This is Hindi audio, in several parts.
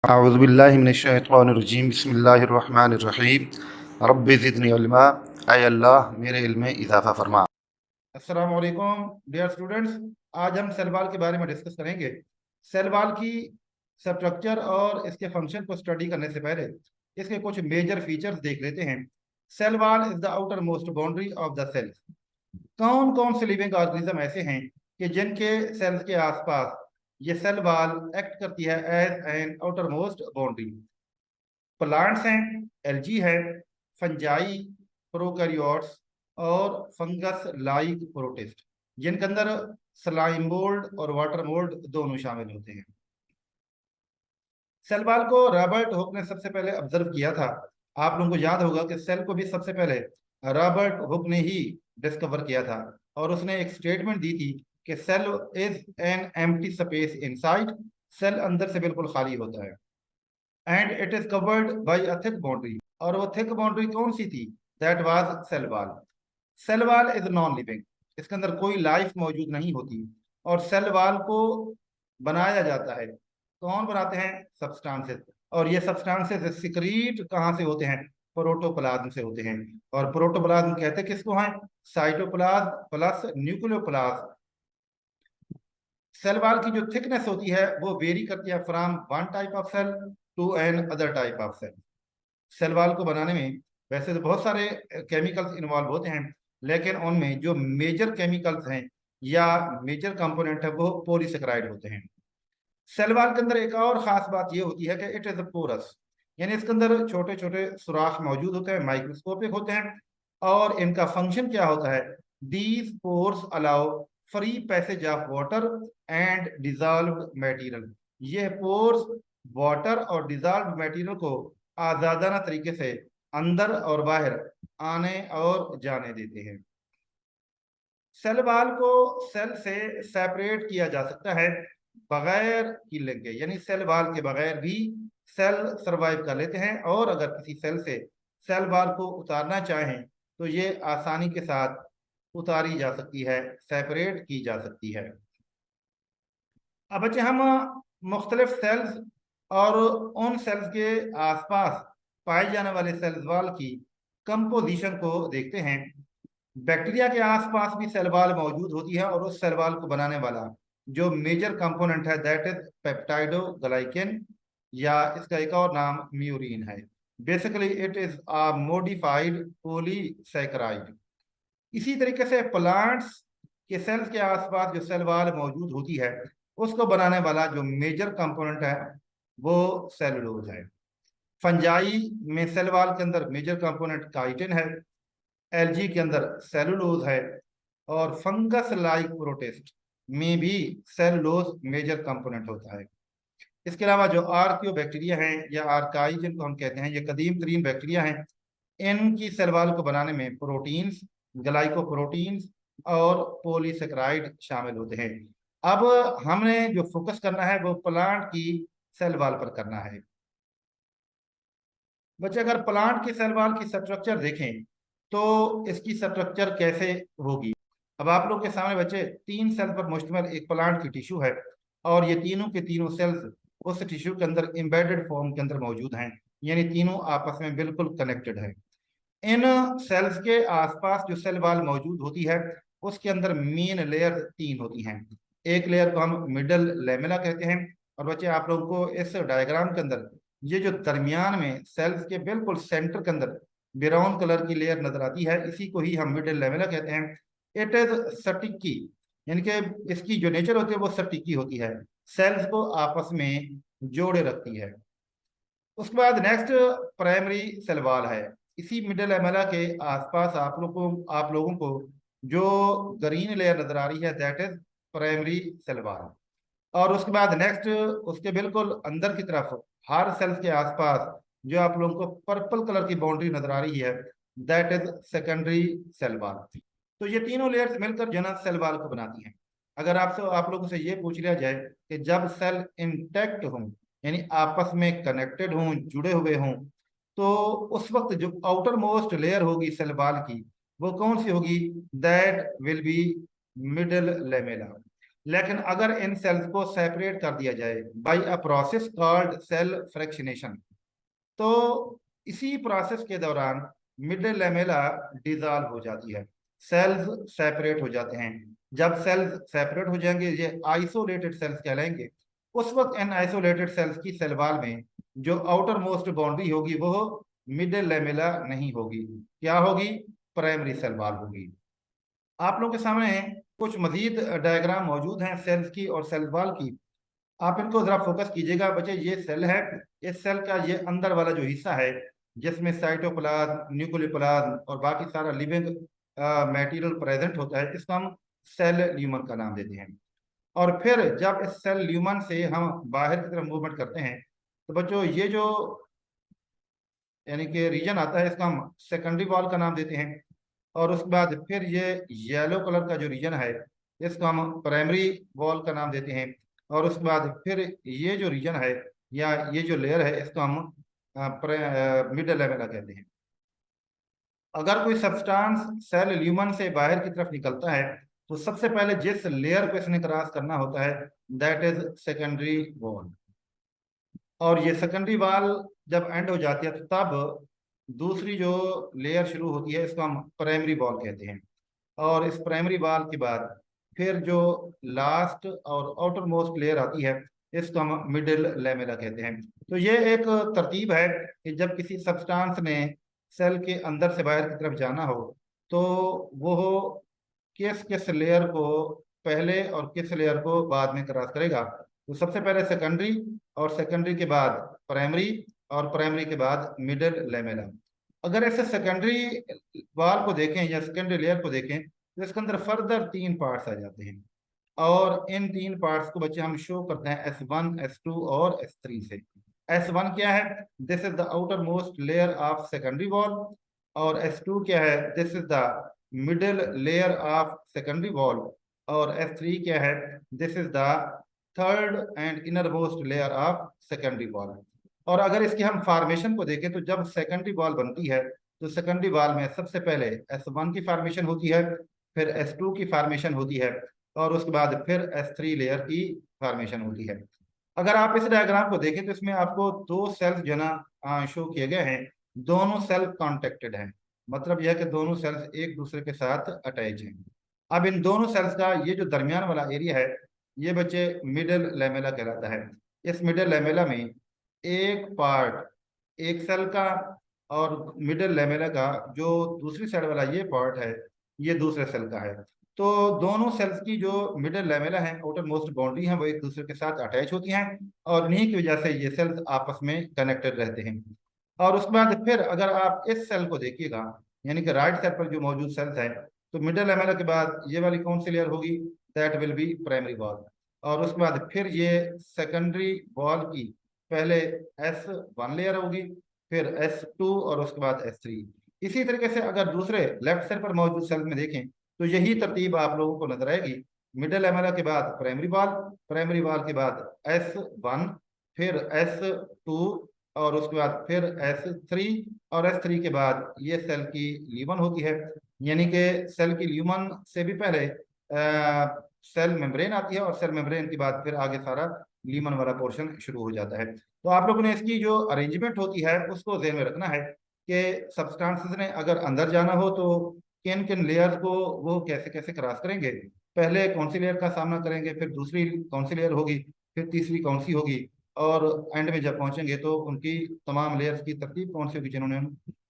अऊज़ुबिल्लाहि मिनश्शैतानिर्रजीम बिस्मिल्लाहिर्रहमानिर्रहीम रब्बि ज़िदनी इल्मा। ऐ अल्लाह मेरे इल्म में इजाफ़ा फरमा। अस्सलाम वालेकुम डियर स्टूडेंट्स, आज हम सेल वॉल के बारे में डिस्कस करेंगे। सेल वॉल की स्ट्रक्चर और इसके फंक्शन को स्टडी करने से पहले इसके कुछ मेजर फीचर्स देख लेते हैं। Cell wall is the outermost boundary of the cell. कौन कौन से लिविंग ऑर्गेनिज्म ऐसे हैं कि जिनके सेल्स के आसपास ये सेल वॉल एक्ट करती है as an outermost boundary? Plants हैं, एल्गी है, फंजाई, प्रोकैरियोट्स और फंगस लाइक प्रोटिस्ट, जिनके अंदर स्लाइम मोल्ड और वाटर मोल्ड दोनों शामिल होते हैं। सेल वॉल को रॉबर्ट हुक ने सबसे पहले ऑब्जर्व किया था। आप लोगों को याद होगा कि सेल को भी सबसे पहले रॉबर्ट हुक ने ही डिस्कवर किया था और उसने एक स्टेटमेंट दी थी कि cell is an empty space inside. Cell अंदर से बिल्कुल खाली होता है and it is covered by a thick boundary. और वो थिक बाउंड्री कौन सी थी? That was cell wall. Cell wall is non living, इसके अंदर कोई लाइफ मौजूद नहीं होती और सेल वॉल को बनाया जाता है। कौन बनाते हैं? सब्सटेंसेस। और ये सब्सटेंसेस सिक्रीट कहाँ से होते हैं? प्रोटोप्लाज्म से होते हैं। और प्रोटोप्लाज्म कहते किसको हैं? Cytoplasm plus nucleoplasm. Cell wall की जो थिकनेस होती है वो वेरी करती है from one type of cell to another type of cell. Cell wall को बनाने में वैसे तो बहुत सारे केमिकल्स इन्वॉल्व होते हैं, लेकिन उनमें जो मेजर केमिकल्स हैं या मेजर कंपोनेंट है वो पॉलीसेकेराइड होते हैं। सेल वॉल के अंदर एक और खास बात ये होती है कि इट इज पोरस, यानी इसके अंदर छोटे छोटे सुराख मौजूद होते हैं, माइक्रोस्कोपिक होते हैं। और इनका फंक्शन क्या होता है? These pores allow free passage of water and dissolved material. ये पोर्स वाटर और डिजॉल्व्ड मटेरियल को आजादाना तरीके से अंदर और बाहर आने और जाने देते हैं। सेल वॉल को सेल से सेपरेट किया जा सकता है बगैर कीलिंग के, यानी सेल वॉल के बगैर भी सेल सरवाइव कर लेते हैं। और अगर किसी सेल से सेल वॉल को उतारना चाहें तो ये आसानी के साथ उतारी जा सकती है, सेपरेट की जा सकती है। अब बच्चे हम मुख्तलिफ सेल्स और उन सेल्स के आसपास पाए जाने वाले सेल वॉल की कंपोजिशन को देखते हैं। बैक्टीरिया के आसपास भी सेल वॉल मौजूद होती है और उस सेल वॉल को बनाने वाला जो मेजर कंपोनेंट है दैट इज पेप्टाइडोग्लाइकेन, या इसका एक और नाम म्यूरिन है। Basically it is a modified polysaccharide. इसी तरीके से प्लांट्स के सेल्स के आसपास जो सेल वॉल मौजूद होती है उसको बनाने वाला जो मेजर कंपोनेंट है वो सेलुलोज है। फंजाई में सेल वॉल के अंदर मेजर कंपोनेंट काइटिन है, एल्गी के अंदर सेलुलोज है, और फंगस लाइक प्रोटिस्ट में भी सेलुलोज मेजर कंपोनेंट होता है। इसके अलावा जो आर्कियो बैक्टीरिया हैं या आर्काई जिनको हम कहते हैं, ये कदीम तरीन बैक्टीरिया हैं। इनकी सेल वॉल को बनाने में प्रोटीन्स, ग्लाइकोप्रोटीन्स और पॉलीसेकेराइड शामिल होते हैं। अब हमने जो फोकस करना है वो प्लांट की सेल वॉल पर करना है। बच्चे अगर प्लांट की सेल वॉल की स्ट्रक्चर देखें तो इसकी स्ट्रक्चर कैसे होगी? अब आप लोग के सामने बच्चे 3 सेल पर मुश्तमिल एक प्लांट की टिश्यू है और ये तीनों के तीनों सेल्स उस टिश्यू के अंदर एम्बेडेड फॉर्म के अंदर मौजूद हैं, यानी तीनों आपस में बिल्कुल कनेक्टेड है। इन सेल्स के आसपास जो सेल वॉल मौजूद होती है उसके अंदर मेन लेयर 3 होती हैं। एक लेयर को हम मिडल लेमेला कहते हैं। और बच्चे आप लोगों को इस डायग्राम के अंदर ये जो दरमियान में सेल्स के बिल्कुल सेंटर के अंदर ब्राउन कलर की लेयर नजर आती है, इसी को ही हम मिडल लेमेला कहते हैं। इट इज स्टिकी, यानी कि इसकी जो नेचर होती है वो स्टिकी होती है, सेल्स को आपस में जोड़े रखती है। उसके बाद नेक्स्ट प्राइमरी सेल वॉल है। इसी मिडल लेमेला के आसपास आप लोगों को जो ग्रीन लेयर नजर आ रही है that is primary cell wall. और उसके बाद नेक्स्ट उसके बिल्कुल अंदर की तरफ हर सेल्स के आसपास जो आप लोगों को पर्पल कलर की बाउंड्री नजर आ रही है that is secondary cell wall. तो ये तीनों लेयर्स मिलकर जो है सेल वॉल को बनाती हैं। अगर आपसे आप लोगों से ये पूछ लिया जाए कि जब सेल इंटैक्ट हों, यानी आपस में कनेक्टेड हों, जुड़े हुए हों, तो उस वक्त जो आउटर मोस्ट लेयर होगी सेल वॉल की वो कौन सी होगी? That will be middle lamella. लेकिन अगर इन सेल्स को सेपरेट कर दिया जाए by a process called cell fractionation, तो इसी प्रोसेस के दौरान मिडल लेमेला डिसॉल्व हो जाती है, सेल्स सेपरेट हो जाते हैं। जब सेल्स सेपरेट हो जाएंगे ये आइसोलेटेड सेल्स कहलाएंगे। उस वक्त इन आइसोलेटेड सेल्स की सेल वॉल में जो आउटर मोस्ट बाउंड्री होगी वो मिडल लेमेला नहीं होगी, क्या होगी? प्राइमरी सेल वॉल होगी। आप लोगों के सामने कुछ मजीद डायग्राम मौजूद हैं सेल्स की और सेल वॉल की। आप इनको जरा फोकस कीजिएगा बच्चे। ये सेल है, इस सेल का ये अंदर वाला जो हिस्सा है जिसमें साइटोप्लाज्म, न्यूक्लियोप्लाज्म और बाकी सारा लिविंग मटेरियल प्रेजेंट होता है, इसको हम सेल ल्यूमन का नाम देते हैं। और फिर जब इस सेल ल्यूमन से हम बाहर की तरफ मूवमेंट करते हैं तो बच्चों ये जो यानी कि रीजन आता है इसका हम सेकेंडरी वॉल का नाम देते हैं। और उसके बाद फिर ये येलो कलर का जो रीजन है इसको हम प्राइमरी वॉल का नाम देते हैं। और उसके बाद फिर ये जो रीजन है या ये जो लेयर है इसको हम मिडल लेवल कहते हैं। अगर कोई सब्सटेंस सेल ल्यूमन से बाहर की तरफ निकलता है तो सबसे पहले जिस लेयर को इसने क्रॉस करना होता है दैट इज सेकेंडरी वॉल। और ये सेकेंडरी वॉल जब एंड हो जाती है तो तब दूसरी जो लेयर शुरू होती है इसको हम प्राइमरी वॉल कहते हैं। और इस प्राइमरी वॉल के बाद फिर जो लास्ट और आउटर मोस्ट लेयर आती है इसको हम मिडिल लेमेला कहते हैं। तो ये एक तरतीब है कि जब किसी सब्सटेंस ने सेल के अंदर से बाहर की तरफ जाना हो तो वो किस किस लेयर को पहले और किस लेयर को बाद में क्रॉस करेगा। तो सबसे पहले सेकेंडरी, और सेकेंडरी के बाद प्राइमरी, और प्राइमरी के बाद मिडिल लेमेला। अगर ऐसे सेकेंडरी वाल को देखें या सेकेंडरी लेयर को देखें तो इसके अंदर फर्दर 3 पार्ट्स आ जाते हैं। और इन 3 पार्ट्स को बच्चे हम शो करते हैं S1, S2 और S3 से। S1 क्या है? This is the outermost layer of secondary wall. और S2 क्या है? This is the middle layer of secondary wall. और S3 क्या है? This is the third and inner most layer of secondary wall. और अगर इसकी हम फॉर्मेशन को देखें तो जब सेकेंडरी वॉल बनती है तो सेकेंडरी वॉल में सबसे पहले S1 की फॉर्मेशन होती है, फिर S2 की फॉर्मेशन होती है, और उसके बाद फिर S3 लेयर की फॉर्मेशन होती है। अगर आप इस डायग्राम को देखें तो इसमें आपको 2 सेल्स जो ना शो किए गए हैं, दोनों सेल कॉन्टेक्टेड हैं। मतलब यह है कि दोनों सेल्स एक दूसरे के साथ अटैच हैं। अब इन दोनों सेल्स का ये जो दरमियान वाला एरिया है ये बच्चे मिडिल लेमेला कहलाता है। इस मिडिल लेमेला में एक पार्ट एक सेल का और मिडिल लेमेला का जो दूसरी साइड वाला ये पार्ट है ये दूसरे सेल का है। तो दोनों सेल्स की जो मिडिल लेमेला है, आउटर मोस्ट बाउंड्री है, वो एक दूसरे के साथ अटैच होती हैं और इन्हीं की वजह से ये सेल्स आपस में कनेक्टेड रहते हैं। और उसके बाद फिर अगर आप इस सेल को देखिएगा यानी कि राइट साइड पर जो मौजूद सेल्स है तो मिडिल लेमेला के बाद ये वाली कौन सी लेयर होगी? That will be primary wall. और उसके बाद फिर ये सेकेंडरी वॉल की पहले S1 लेयर होगी, फिर S2 और उसके बाद S3। इसी तरीके से अगर दूसरे लेफ्ट साइड पर मौजूद सेल में देखें तो यही तरतीब आप लोगों को नजर आएगी। मिडिल लेमेला के बाद प्राइमरी वॉल, प्राइमरी वॉल के बाद S1, फिर S2 और उसके बाद फिर S3, और S3 के बाद ये सेल की ल्यूमन होती है। यानी कि सेल की ल्यूमन से भी पहले सेल मेम्ब्रेन आती है और सेल मेम्ब्रेन के बाद फिर आगे सारा लीमन वाला पोर्शन शुरू हो जाता है। तो आप लोगों ने इसकी जो अरेंजमेंट होती है उसको ध्यान में रखना है कि सब्सटेंसेस ने अगर अंदर जाना हो तो किन किन लेयर्स को वो कैसे कैसे क्रॉस करेंगे। पहले कौन सी लेयर का सामना करेंगे, फिर दूसरी कौन सी लेयर होगी, फिर तीसरी कौन सी होगी, और एंड में जब पहुंचेंगे तो उनकी तमाम लेयर्स की तरतीब कौन सी होगी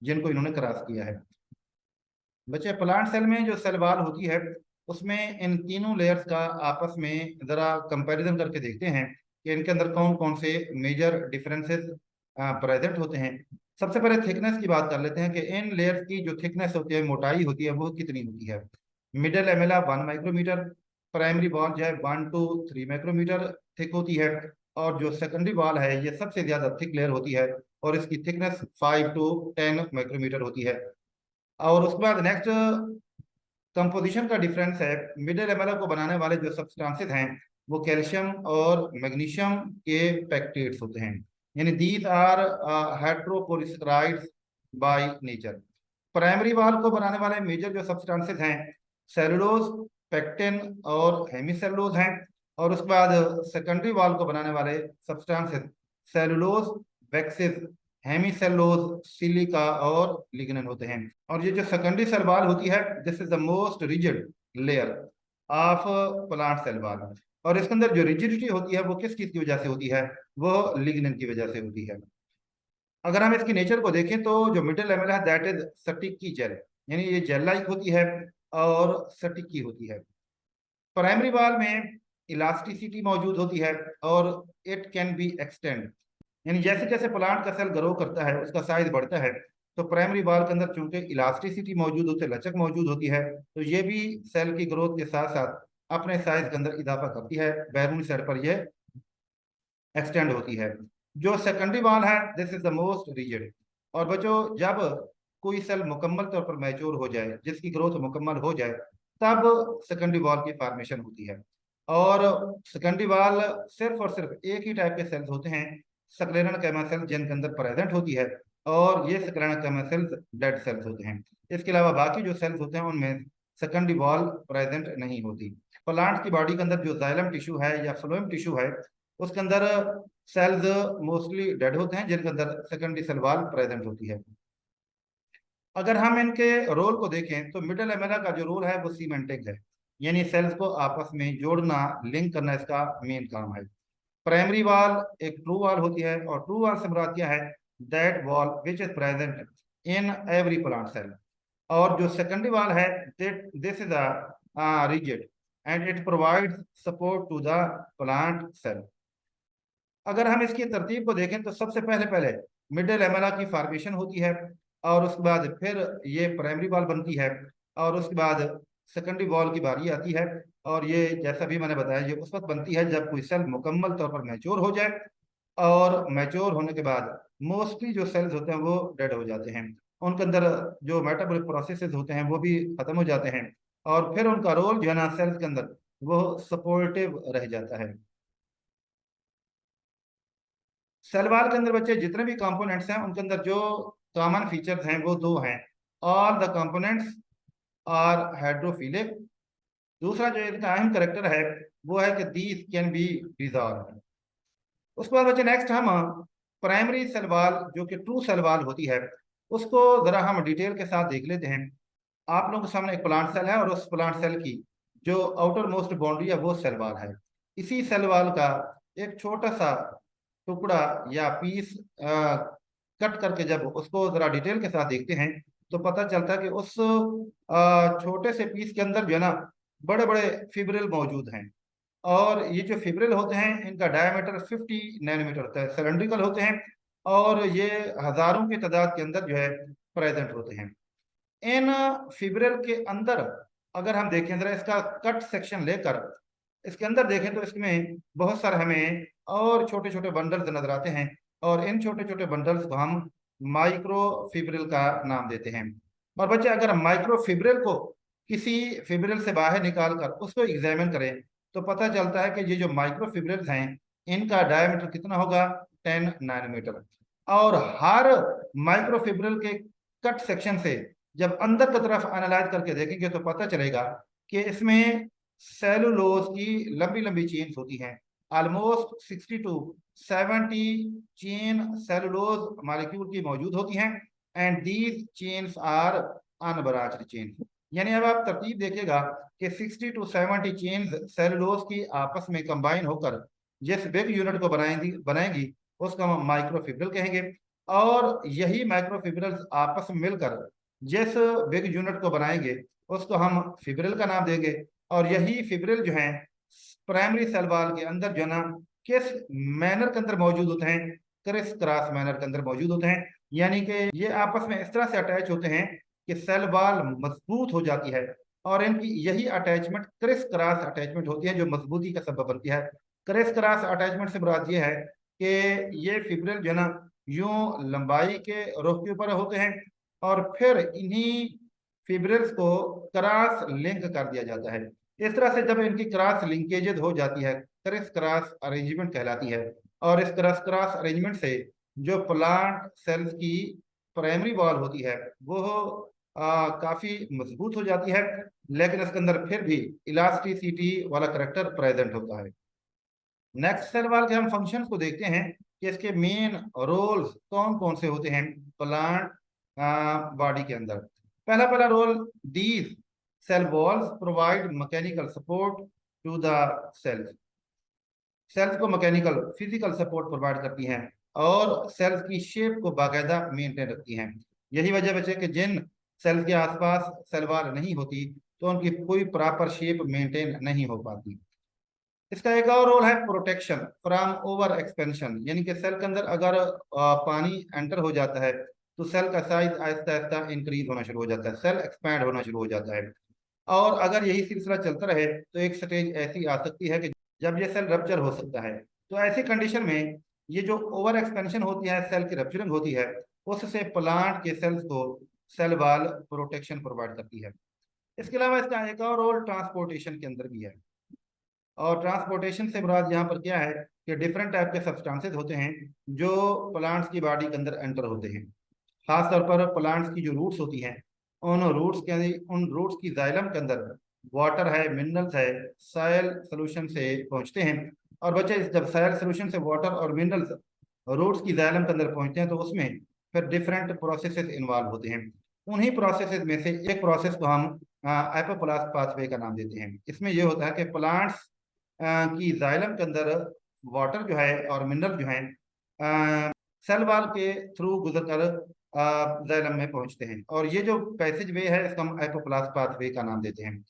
जिनको इन्होंने क्रॉस किया है। बच्चे प्लांट सेल में जो सेल वॉल होती है उसमें इन तीनों लेयर्स का आपस में जरा कंपैरिजन करके देखते हैं कि इनके अंदर कौन कौन से मेजर डिफरेंसेस प्रेजेंट होते हैं। सबसे पहले थिकनेस की बात कर लेते हैं कि इन लेयर्स की जो थिकनेस होती है, मोटाई होती है, वो कितनी होती है। मिडिल एमेला 1 माइक्रोमीटर, प्राइमरी वॉल जो है 1 to 3 माइक्रोमीटर थिक होती है, और जो सेकेंडरी वॉल है ये सबसे ज्यादा थिक लेयर होती है और इसकी थिकनेस 5 to 10 माइक्रोमीटर होती है। और उसके बाद नेक्स्ट कंपोजिशन का डिफरेंस है। मिडिल एमेला को बनाने वाले जो सब्सटेंसेस हैं वो कैल्शियम और मैग्नीशियम के पैक्टेट्स होते हैं, यानी these are heteropolysaccharides by nature. Primary wall को बनाने वाले मेजर जो सब्सटेंसेस हैं सेलुलोज, पेक्टिन और हेमिसेलुलोज हैं। और उसके बाद सेकेंडरी वॉल को बनाने वाले substances cellulose, waxes, hemicellulose, silica और लिग्निन होते हैं। और ये जो सेकेंडरी सेल वॉल होती है, this is the most rigid layer of plant cell wall. और इसके अंदर जो रिजिडिटी होती है वो किस चीज की वजह से होती है? वो लिग्निन की वजह से होती है। अगर हम इसकी नेचर को देखें तो जो मिडिल लेवल है दैट इज स्टिकी जेल, यानी ये जेल लाइक होती है और स्टिकी होती है। प्राइमरी वॉल में इलास्टिसिटी मौजूद होती है और इट कैन बी एक्सटेंड, यानी जैसे जैसे प्लांट का सेल ग्रो करता है उसका साइज बढ़ता है, तो प्राइमरी वॉल के अंदर चूंकि इलास्टिसिटी मौजूद होती है, लचक मौजूद होती है, तो ये भी सेल की ग्रोथ के साथ साथ अपने साइज के अंदर इजाफा करती है। बैरूनी साइड पर ये एक्सटेंड होती है। जो सेकेंडरी वॉल है this is the most rigid. और बच्चों, जब कोई सेल मुकम्मल तौर पर मैच्योर हो जाए, जिसकी ग्रोथ मुकम्मल हो जाए, तब सेकेंडरी वॉल की फॉर्मेशन होती है। और सेकेंडरी वॉल सिर्फ और सिर्फ एक ही टाइप के सेल्स होते हैं, सक्लेरन कैमा सेल, जिनके अंदर प्रेजेंट होती है, और ये सक्लेरन कैमा सेल्स डेड सेल्स होते हैं। इसके अलावा बाकी जो सेल्स होते हैं उनमें सेकेंडरी वॉल प्रेजेंट नहीं होती। प्लांट की बॉडी के अंदर जो जाइलम टिश्यू है या फ्लोएम टिश्यू है, उसके अंदर सेल्स मोस्टली डेड होते हैं, जिनके अंदर सेकेंडरी सेल वॉल प्रेजेंट होती है। अगर हम इनके रोल को देखें तो मिडल एमेला का जो रोल है वो सीमेंटिंग है, यानी सेल्स को आपस में जोड़ना, लिंक करना इसका मेन काम है। प्राइमरी वॉल एक ट्रू वॉल होती है, और ट्रू वॉल से मुराद क्या है? That wall which is present in every plant cell. और जो सेकेंडरी वॉल है, this is a rigid and it provides support to the plant cell. अगर हम इसकी तरतीब को देखें तो सबसे पहले पहले मिडिल लेमेला की फॉर्मेशन होती है, और उसके बाद फिर ये प्राइमरी वॉल बनती है, और उसके बाद सेकेंडरी वॉल की बारी आती है। और ये जैसा भी मैंने बताया, ये उस वक्त बनती है जब कोई सेल मुकम्मल तौर पर मैच्योर हो जाए, और मैच्योर होने के बाद मोस्टली जो सेल्स होते हैं वो डेड हो जाते हैं, उनके अंदर जो मेटाबॉलिक प्रोसेसेस होते हैं वो भी खत्म हो जाते हैं, और फिर उनका रोल जो है ना सेल्स के अंदर, वो सपोर्टिव रह जाता है। सेल वॉल के अंदर बच्चे जितने भी कंपोनेंट्स हैं उनके अंदर जो कॉमन फीचर्स हैं वो दो हैं। All the components are hydrophilic. दूसरा जो इसका अहम करेक्टर है वो है कि दीज कैन बी डिजॉल्व। उसके बाद बच्चे नेक्स्ट हम प्राइमरी सेल वॉल जो कि ट्रू सेल वॉल होती है उसको जरा हम डिटेल के साथ देख लेते हैं। आप लोगों के सामने एक प्लांट सेल है, और उस प्लांट सेल की जो आउटर मोस्ट बाउंड्री है वो सेल वॉल है। इसी सेल वॉल का एक छोटा सा टुकड़ा या पीस कट करके जब उसको जरा डिटेल के साथ देखते हैं तो पता चलता है कि उस छोटे से पीस के अंदर जो है ना बड़े बड़े फिब्रिल मौजूद हैं। और ये जो फिब्रिल होते हैं इनका डायमीटर 50 नैनोमीटर होता है, सिलेंड्रिकल होते हैं, और ये हजारों की तादाद के अंदर जो है प्रेजेंट होते हैं। इन फिब्रिल के अंदर अगर हम देखें जरा इसका कट सेक्शन लेकर, इसके अंदर देखें तो इसमें बहुत सारे हमें और छोटे छोटे बंडल्स नजर आते हैं, और इन छोटे छोटे बंडल्स को हम माइक्रोफिब्रिल का नाम देते हैं। और बच्चे, अगर हम माइक्रोफिब्रिल को किसी फिब्रिल से बाहर निकाल कर उसको एग्जामिन करें तो पता चलता है कि ये जो माइक्रोफिब्रिल्स हैं इनका डायमीटर कितना होगा? 10 नैनोमीटर। और हर माइक्रोफिब्रिल के कट सेक्शन से जब अंदर की तरफ एनालाइज करके देखेंगे तो पता चलेगा कि इसमें सेलुलोज की लंबी लंबी चेन्स होती हैं। Almost 60 to 70 chain cellulose molecule की मौजूद होती हैं, and these chains are unbranched chain. यानी अब आप तरतीब देखिएगा कि 60 टू 70 चेन्स सेलुलोज की आपस में कंबाइन होकर जिस बिग यूनिट को बनाएंगी उसको हम माइक्रोफिब्रिल कहेंगे। और यही माइक्रोफिब्रिल्स आपस में मिलकर जिस बिग यूनिट को बनाएंगे उसको हम फिब्रिल का नाम देंगे। और यही फिब्रिल जो है प्राइमरी सेल वॉल के अंदर जो है ना किस मैनर के अंदर मौजूद होते हैं? क्रिस क्रॉस मैनर के अंदर मौजूद होते हैं, यानी कि ये आपस में इस तरह से अटैच होते हैं कि सेल वॉल मजबूत हो जाती है। और इनकी यही अटैचमेंट क्रिस क्रॉस अटैचमेंट होती है जो मजबूती का सबब बनती है। क्रिस क्रॉस अटैचमेंट से मुराद ये है कि ये फिब्रिल जो है ना यूं लंबाई के रुख के ऊपर होते हैं, और फिर इन्हीं फिब्रिल्स को क्रॉस लिंक कर दिया जाता है। इस तरह से जब इनकी क्रॉस लिंकेजेस हो जाती है, क्रिस क्रॉस अरेंजमेंट कहलाती है। और इस क्रॉस क्रॉस अरेंजमेंट से जो प्लांट सेल्स की प्राइमरी वॉल होती है वो काफी मजबूत हो जाती है, लेकिन इसके अंदर फिर भी इलास्टिसिटी वाला करेक्टर प्रेजेंट होता है। नेक्स्ट सेल वॉल के हम फंक्शन को देखते हैं कि इसके मेन रोल्स कौन कौन से होते हैं प्लांट बॉडी के अंदर। पहला पहला role, these cell walls provide mechanical support to the cells. Cells को मैकेनिकल फिजिकल सपोर्ट प्रोवाइड करती हैं और सेल्स की शेप को बाकायदा मेंटेन रखती हैं। यही वजह बचे कि जिन सेल्स के आसपास सेल वॉल नहीं होती तो उनकी कोई प्रॉपर शेप मेंटेन नहीं हो पाती। इसका एक और रोल है प्रोटेक्शन फ्रॉम ओवर एक्सपेंशन, यानी कि सेल के अंदर अगर पानी एंटर हो जाता है तो सेल का साइज आहिस्ता आहिस्ता इंक्रीज होना शुरू हो जाता है, सेल एक्सपैंड होना शुरू हो जाता है। और अगर यही सिलसिला चलता रहे तो एक स्टेज ऐसी आ सकती है कि जब ये सेल रप्चर हो सकता है। तो ऐसी कंडीशन में ये जो ओवर एक्सपेंशन होती है, सेल की रप्चरिंग होती है, उससे प्लांट के सेल्स को सेल वॉल प्रोटेक्शन प्रोवाइड करती है। इसके अलावा इसका एक और रोल ट्रांसपोर्टेशन के अंदर भी है। और ट्रांसपोर्टेशन से मुराद यहाँ पर क्या है कि डिफरेंट टाइप के सब्सटेंसेस होते हैं जो प्लांट्स की बॉडी के अंदर एंटर होते हैं। खास तौर पर प्लांट्स की जो रूट्स होती हैं, उन रूट्स की जाइलम के अंदर वाटर है, मिनरल्स है, सॉइल सोल्यूशन से पहुंचते हैं। और बच्चे जब सॉइल सोल्यूशन से वाटर और मिनरल्स रूट्स की जाइलम के अंदर पहुंचते हैं तो उसमें फिर डिफरेंट प्रोसेसेस इन्वॉल्व होते हैं। उन्हीं प्रोसेसेस में से एक प्रोसेस को हम एपोप्लास्ट पाथवे का नाम देते हैं। इसमें यह होता है कि प्लांट्स की जाइलम के अंदर वाटर जो है और मिनरल जो है सेल वॉल के थ्रू गुजर कर जाइलम में पहुंचते हैं, और ये जो पैसेज वे है इसको हम एपोप्लास्ट पाथवे का नाम देते हैं।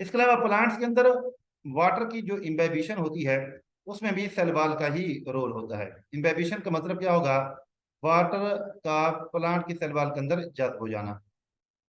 इसके अलावा प्लांट्स के अंदर वाटर की जो इम्बाइबिशन होती है उसमें भी सेल वॉल का ही रोल होता है। इम्बाइबिशन का मतलब क्या होगा, वाटर का प्लांट की सेल वॉल के अंदर जज्ब हो जाना।